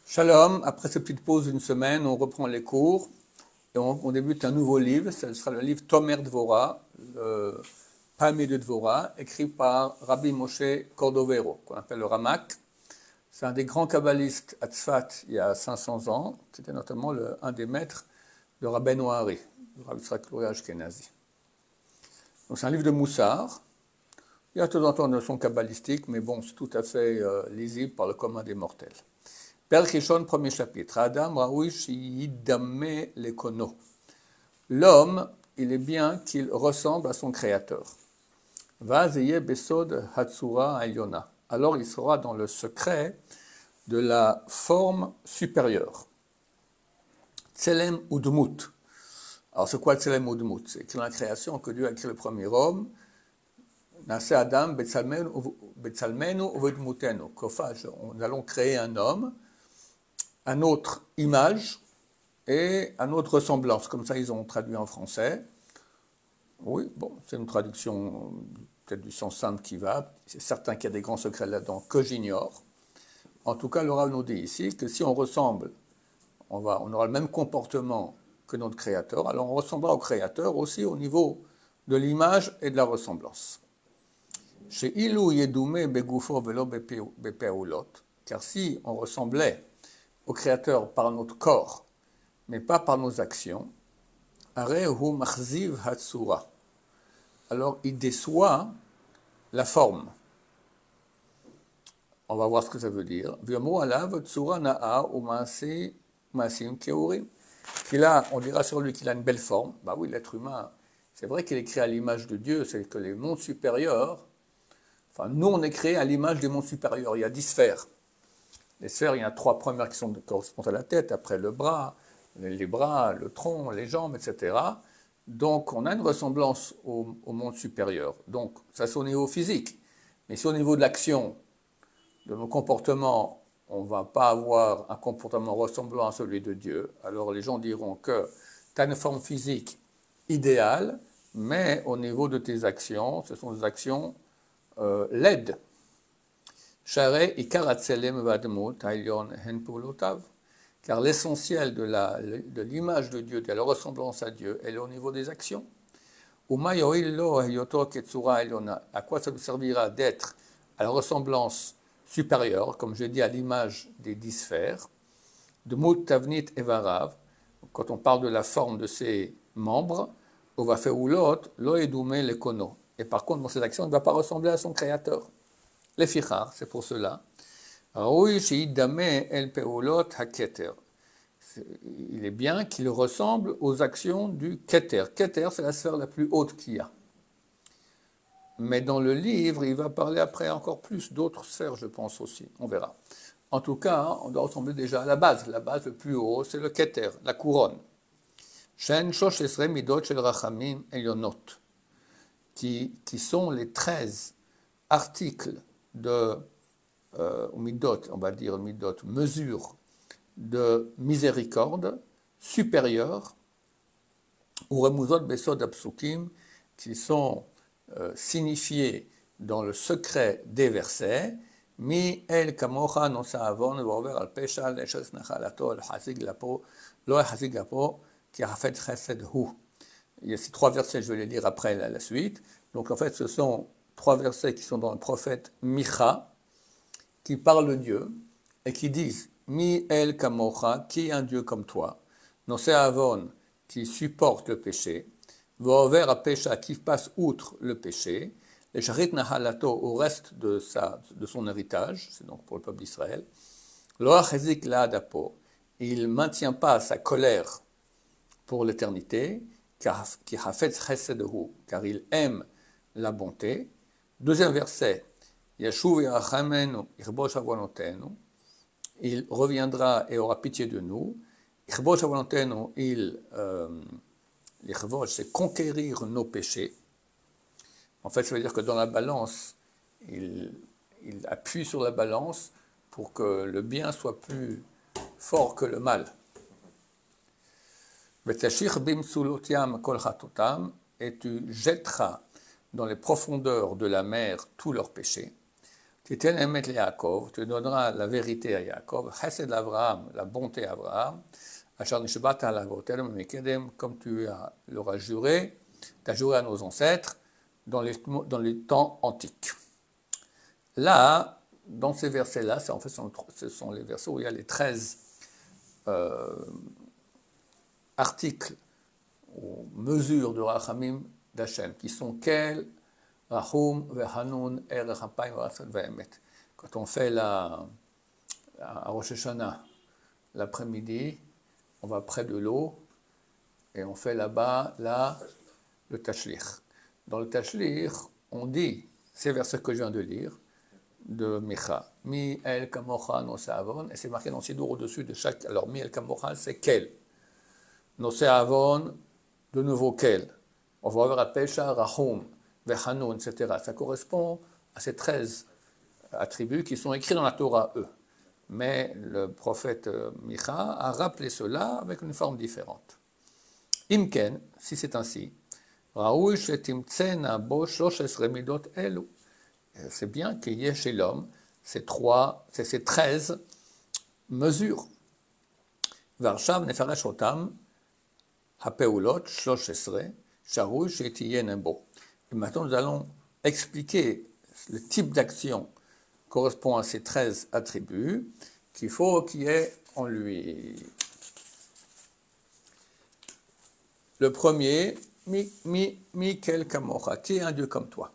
Shalom, après cette petite pause d'une semaine, on reprend les cours et on débute un nouveau livre, ce sera le livre Tomer Dvorah, le palmier de Dvorah, écrit par Rabbi Moshe Cordovero, qu'on appelle le Ramak. C'est un des grands kabbalistes à Tzfat il y a 500 ans, c'était notamment un des maîtres de Rabbeinu Hari, de Rabbi Yitzhak Luria Ashkenazi. Donc c'est un livre de Moussar, il y a de temps en temps une notion kabbalistique, mais bon, c'est tout à fait lisible par le commun des mortels. Perek Rishon, premier chapitre. Adam raoui sheyidame lekono. L'homme, il est bien qu'il ressemble à son créateur. Vaz yeh besod hatsura alyona. Alors il sera dans le secret de la forme supérieure. Tselem udmut. Alors c'est quoi Tselem udmut? C'est que dans la création que Dieu a créé le premier homme, Nase Adam betzalmenu uvedmutenu. Nous allons créer un homme, à notre image et à notre ressemblance. Comme ça, ils ont traduit en français. Oui, bon, c'est une traduction peut-être du sens simple qui va. C'est certain qu'il y a des grands secrets là-dedans que j'ignore. En tout cas, le Rav nous dit ici que si on ressemble, on aura le même comportement que notre Créateur, alors on ressemblera au Créateur aussi au niveau de l'image et de la ressemblance. Chez Ilou Yedoumé Begufo Velo Bepeulot, car si on ressemblait au Créateur par notre corps, mais pas par nos actions, Arehu Machziv Hatsura. Alors il déçoit la forme. On va voir ce que ça veut dire. Puis là, on dira sur lui qu'il a une belle forme. Bah oui, l'être humain, c'est vrai qu'il est créé à l'image de Dieu, c'est que les mondes supérieurs, enfin nous on est créé à l'image des mondes supérieurs, il y a 10 sphères. Les sphères, il y en a 3 premières qui correspondent à la tête, après le bras, les bras, le tronc, les jambes, etc. Donc, on a une ressemblance au monde supérieur. Donc, ça c'est au niveau physique. Mais si au niveau de l'action, de nos comportements, on ne va pas avoir un comportement ressemblant à celui de Dieu, alors les gens diront que tu as une forme physique idéale, mais au niveau de tes actions, ce sont des actions laides. Car l'essentiel de l'image de Dieu, de la ressemblance à Dieu, elle est au niveau des actions. À quoi ça nous servira d'être à la ressemblance supérieure, comme je dis, à l'image des 10 sphères, de Mut Tavnit Evarav, quand on parle de la forme de ses membres, on va faire Ulot, Lo Edume Lekono. Et par contre, dans ses actions, il ne va pas ressembler à son créateur. Les fichar, c'est pour cela. Il est bien qu'il ressemble aux actions du Keter. Keter, c'est la sphère la plus haute qu'il y a. Mais dans le livre, il va parler après encore plus d'autres sphères, je pense aussi. On verra. En tout cas, on doit ressembler déjà à la base. La base le plus haut, c'est le Keter, la couronne. Shen Shoshesre Midot Shel Rachamim Elionot, qui sont les 13 articles de midot, on va dire midot, mesure de miséricorde supérieure, ou remuzot besod apsukim, qui sont signifiés dans le secret des versets, mi el kamocha nosa avon vover al pesha leshes nachalato el hasig lapo lo hasig lapo ki hafet chesed hu. Il y a ces 3 versets, je vais les lire après la suite. Donc en fait, ce sont 3 versets qui sont dans le prophète Micha, qui parlent de Dieu et qui disent Mi el kamocha, qui est un Dieu comme toi, Nosé avon, qui supporte le péché, Vover a pécha, qui passe outre le péché, les charit nahalato, au reste de son héritage, c'est donc pour le peuple d'Israël, Loach hezik laadapo, il ne maintient pas sa colère pour l'éternité, qui hafet chesedehu, car il aime la bonté. Deuxième verset, Yashuv yarachamenu irbosh avonotenu, il reviendra et aura pitié de nous. Irbosh avonotenu, l'irbosh, c'est conquérir nos péchés. En fait, ça veut dire que dans la balance, il appuie sur la balance pour que le bien soit plus fort que le mal. Vetashich bimsulotiam kol chatotam, et tu jetteras dans les profondeurs de la mer tous leurs péchés. Titen emet le Yaakov, tu donneras la vérité à Yaakov, chesed Abraham, la bonté à Abraham, achar nishbata lavotem mekedem, comme tu l'auras juré, tu as juré à nos ancêtres dans les temps antiques. Là, dans ces versets-là, en fait, ce sont les versets où il y a les 13 articles ou mesures de Rachamim d'Hachem, qui sont Kel, Rahum, Vehanun, Erech Apayim, Rasad, Ve'emet. Quand on fait à Rosh Hashanah, l'après-midi, on va près de l'eau et on fait là-bas, le Tashlich. Dans le Tashlich, on dit ces versets que je viens de lire, de Micha. Mi el kamocha no avon, et c'est marqué dans Sidour au-dessus de chaque. Alors, mi el kamocha, c'est Kel. No avon, de nouveau Kel. On va voir à Pesha, Rahum, Vechanoun, etc. Ça correspond à ces 13 attributs qui sont écrits dans la Torah, eux. Mais le prophète Micha a rappelé cela avec une forme différente. Imken, si c'est ainsi, Raoui shetimtsena bo shlosh midot elu. C'est bien qu'il y ait chez l'homme ces 13 mesures. Varshav nefaresh otam hapeulot shlosh sharouy shetiyen bo. Et maintenant, nous allons expliquer le type d'action correspond à ces 13 attributs qu'il faut qu'il y ait en lui. Le premier, mi kel kamocha, qui est un Dieu comme toi.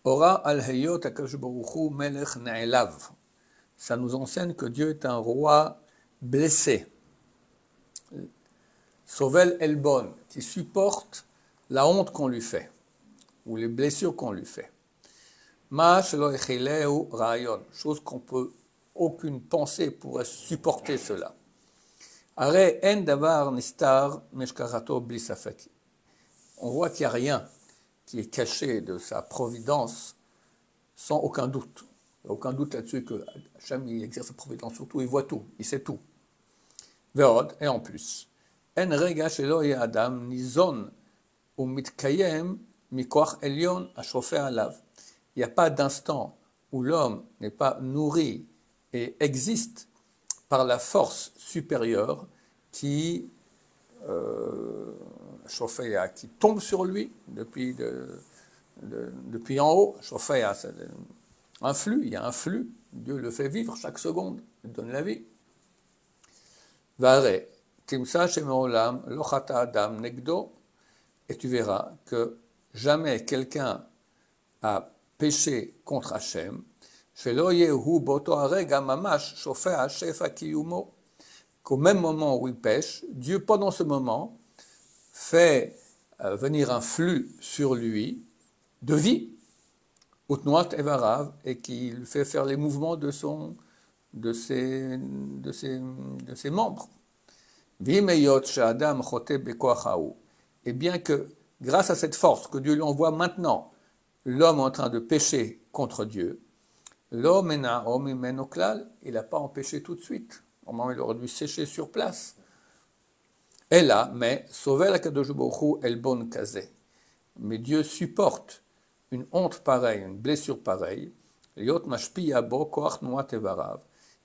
Ora al heyot akadosh baruch hu melech ne'elav. Ça nous enseigne que Dieu est un roi blessé. Sovel elbon, qui supporte la honte qu'on lui fait, ou les blessures qu'on lui fait. Ma shelo echileu rayon, chose qu'on peut, aucune pensée pourrait supporter cela. Are en davar nistar meshkarato bli safek. On voit qu'il n'y a rien qui est caché de sa providence sans aucun doute. Il n'y a aucun doute là-dessus que Hachem exerce sa providence sur tout, il voit tout, il sait tout. Ve'od, et en plus, en rega shelo adam nizon ou mitkayem mikoach elyon ashofeh alav. Il n'y a pas d'instant où l'homme n'est pas nourri et existe par la force supérieure qui qui tombe sur lui depuis en haut. C'est un flux, il y a un flux, Dieu le fait vivre chaque seconde, il donne la vie. Vare, timsa shemeolam lochata adam negdo, et tu verras que jamais quelqu'un a péché contre Hachem, shelo yehu boto harega mamash shofea shefa kiyumo, qu'au même moment où il pêche, Dieu pendant ce moment fait venir un flux sur lui de vie, utnoat evarav, et qui lui fait faire les mouvements de ses membres. Vimeyot shadam chote bekoachaou. Et bien que, grâce à cette force que Dieu lui envoie maintenant, l'homme est en train de pécher contre Dieu, l'homme il n'a pas empêché tout de suite. Au moment où il aurait dû sécher sur place. Et là, mais Sovel Akadosh Baruch Hu el bon kazé. Mais Dieu supporte une honte pareille, une blessure pareille, Liot mashpiya bo koach noat evarav,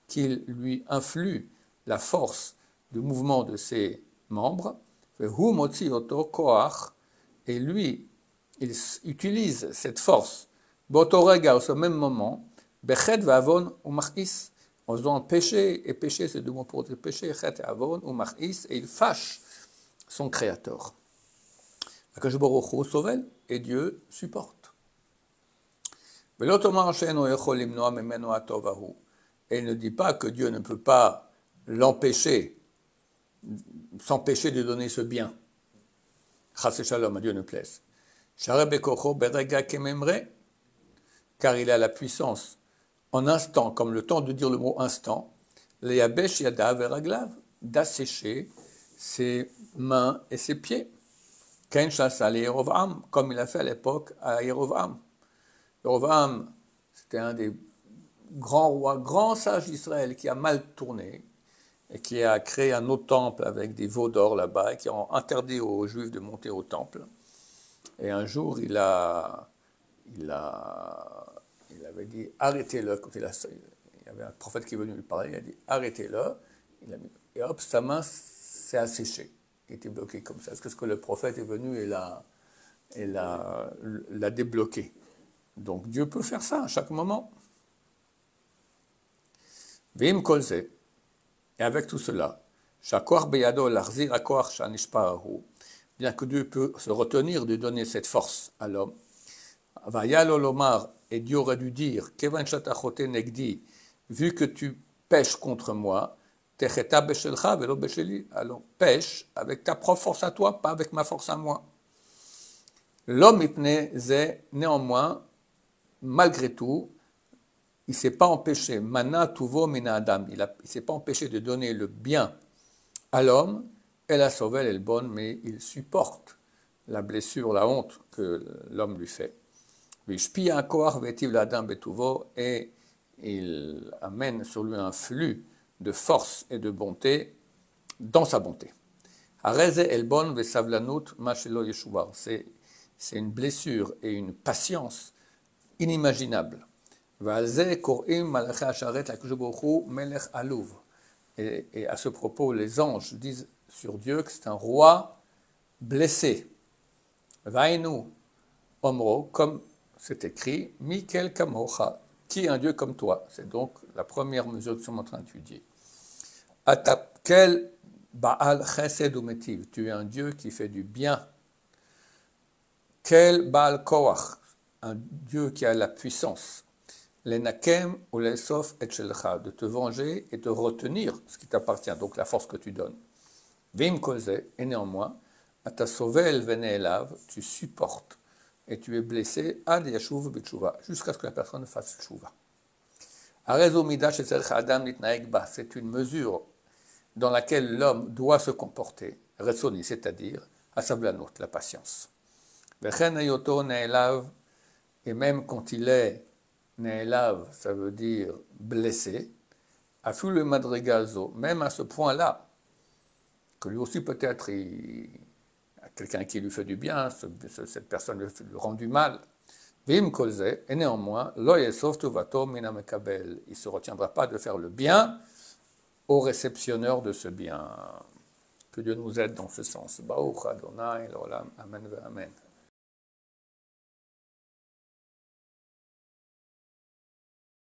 qu'il lui influe la force de mouvement de ses membres, vehu motzi oto koach, et lui, il utilise cette force, botorega, au même moment, bechet vavon ou machis, en faisant péché, et péché c'est deux mots pour dire péché, chet et avon, ou machis, et il fâche son créateur. Akadosh Baruch Hu sovel, et Dieu supporte. Et il ne dit pas que Dieu ne peut pas s'empêcher de donner ce bien. Chas shalom, à Dieu ne plaise. Car il a la puissance en instant, comme le temps de dire le mot instant, leyabesh yadav veraglav, d'assécher ses mains et ses pieds. Ken shasa le Yerovam, comme il a fait à l'époque à Yerovam. Yerovam, c'était un des grands rois, grands sages d'Israël qui a mal tourné et qui a créé un autre temple avec des veaux d'or là-bas et qui a interdit aux Juifs de monter au temple. Et un jour, il a il avait dit arrêtez-le. Quand il y avait un prophète qui est venu lui parler, il a dit arrêtez-le. Et hop, sa main s'est asséchée. Il était bloqué comme ça. Est-ce que le prophète est venu et l'a débloqué? Donc Dieu peut faire ça à chaque moment. Vim kolze. Et avec tout cela, bien que Dieu peut se retenir de donner cette force à l'homme, et Dieu aurait dû dire, vu que tu pêches contre moi, alors pêche avec ta propre force à toi, pas avec ma force à moi. L'homme néanmoins, malgré tout, il ne s'est pas empêché, mana tuvo mina adam, il ne s'est pas empêché de donner le bien à l'homme, et la sauvé elle est bonne, mais il supporte la blessure, la honte que l'homme lui fait. Et il amène sur lui un flux de force et de bonté dans sa bonté. C'est une blessure et une patience inimaginables. Et à ce propos, les anges disent sur Dieu que c'est un roi blessé. Vainu omro, comme c'est écrit, Mikel kamocha, qui est un Dieu comme toi? C'est donc la première mesure que nous sommes en train d'étudier. Quel Baal chesed ou metiv, tu es un Dieu qui fait du bien. Quel Baal koach, un Dieu qui a la puissance. Les nakem ou les sof et shelcha, de te venger et de retenir ce qui t'appartient, donc la force que tu donnes. Vim kolze, et néanmoins, à ta sauvel vene elav, tu supportes et tu es blessé ad yashuv b'tshuva, jusqu'à ce que la personne fasse tshuva. Arezo midah shetzarech adam nitnaeg ba, c'est une mesure dans laquelle l'homme doit se comporter, retsoni, c'est-à-dire à sablanot, la patience. Vechen ayoto ne'elav, et même quand il est ne'elav, ça veut dire blessé, afu le madrigazo, même à ce point-là, que lui aussi peut-être il a quelqu'un qui lui fait du bien, cette personne lui rend du mal. Vim kolze, et néanmoins, lo yesov tuvato mina mekabel, il ne se retiendra pas de faire le bien au réceptionneur de ce bien. Que Dieu nous aide dans ce sens. Baruch Adonai l'olam, amen ve amen.